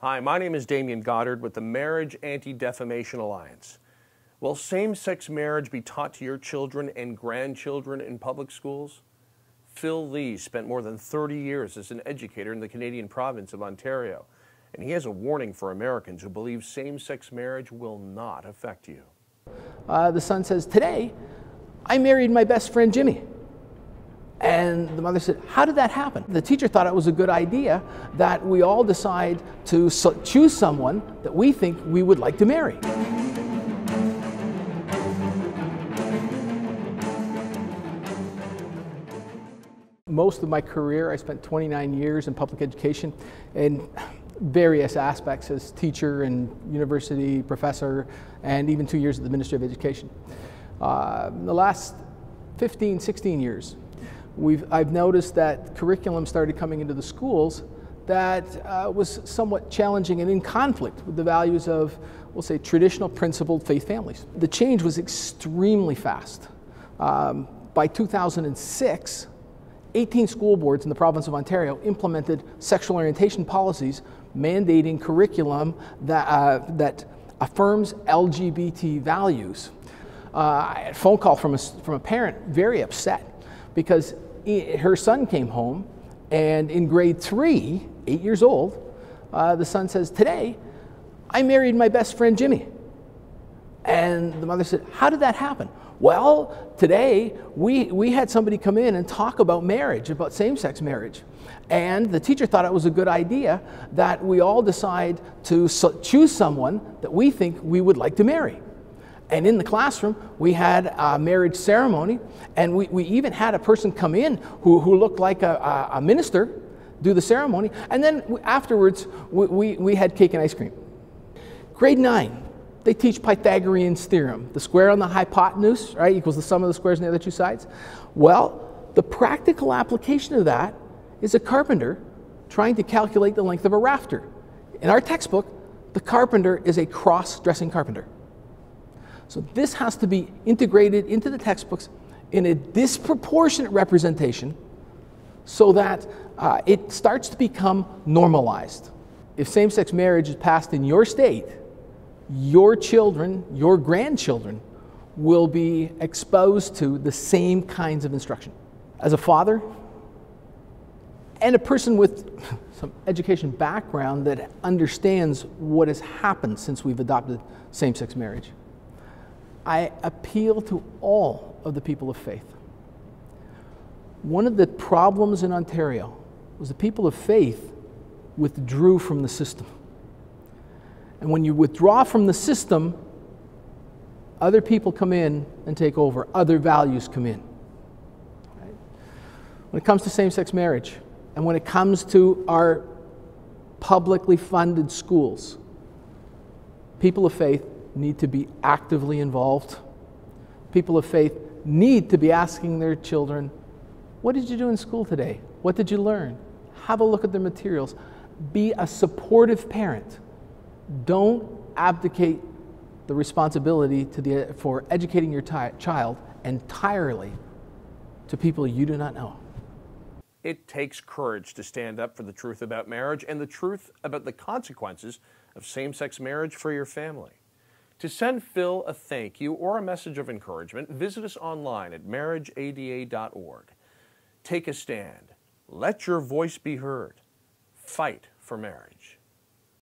Hi, my name is Damien Goddard with the Marriage Anti-Defamation Alliance. Will same-sex marriage be taught to your children and grandchildren in public schools? Phil Lee spent more than 30 years as an educator in the Canadian province of Ontario, and he has a warning for Americans who believe same-sex marriage will not affect you. The son says, "Today, I married my best friend Jimmy." And the mother said, "How did that happen?" The teacher thought it was a good idea that we all decide to choose someone that we think we would like to marry. Most of my career, I spent 29 years in public education in various aspects as teacher and university professor, and even 2 years at the Ministry of Education. The last 15, 16 years, I've noticed that curriculum started coming into the schools that was somewhat challenging and in conflict with the values of, we'll say, traditional principled faith families. The change was extremely fast. By 2006, 18 school boards in the province of Ontario implemented sexual orientation policies mandating curriculum that affirms LGBT values. I had a phone call from a parent very upset because her son came home, and in grade 3, 8 years old, the son says, "Today, I married my best friend Jimmy." And the mother said, "How did that happen?" "Well, today we had somebody come in and talk about marriage, about same-sex marriage. And the teacher thought it was a good idea that we all decide to choose someone that we think we would like to marry. And in the classroom, we had a marriage ceremony, and we even had a person come in who looked like a minister do the ceremony. And then afterwards, we had cake and ice cream." Grade 9, they teach Pythagorean's theorem. The square on the hypotenuse, right, equals the sum of the squares on the other two sides. Well, the practical application of that is a carpenter trying to calculate the length of a rafter. In our textbook, the carpenter is a cross-dressing carpenter. So this has to be integrated into the textbooks in a disproportionate representation so that it starts to become normalized. If same-sex marriage is passed in your state, your children, your grandchildren will be exposed to the same kinds of instruction. As a father and a person with some education background that understands what has happened since we've adopted same-sex marriage, I appeal to all of the people of faith. One of the problems in Ontario was the people of faith withdrew from the system. And when you withdraw from the system, other people come in and take over, other values come in. Right? When it comes to same-sex marriage, and when it comes to our publicly funded schools, people of faith need to be actively involved. People of faith need to be asking their children, "What did you do in school today? What did you learn?" Have a look at their materials. Be a supportive parent. Don't abdicate the responsibility for educating your child entirely to people you do not know. It takes courage to stand up for the truth about marriage and the truth about the consequences of same-sex marriage for your family. To send Phil a thank you or a message of encouragement, visit us online at marriageada.org. Take a stand. Let your voice be heard. Fight for marriage.